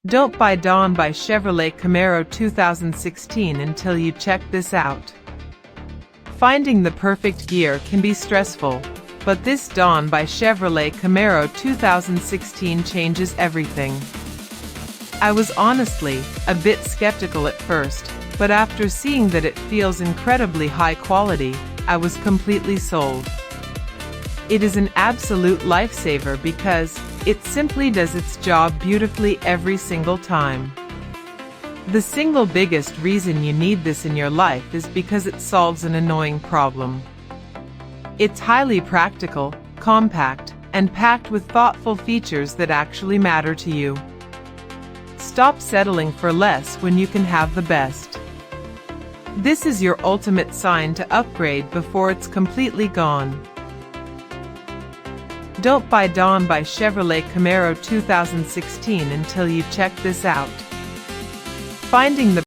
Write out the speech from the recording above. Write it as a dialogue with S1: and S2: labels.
S1: Don't buy Dawn by Chevrolet Camaro 2016 until you check this out. Finding the perfect gear can be stressful, but this Dawn by Chevrolet Camaro 2016 changes everything. I was honestly a bit skeptical at first, but after seeing that it feels incredibly high quality, I was completely sold. It is an absolute lifesaver because it simply does its job beautifully every single time. The single biggest reason you need this in your life is because it solves an annoying problem. It's highly practical, compact, and packed with thoughtful features that actually matter to you. Stop settling for less when you can have the best. This is your ultimate sign to upgrade before it's completely gone. Don't buy Dawn by Chevrolet Camaro 2016 until you check this out. Finding the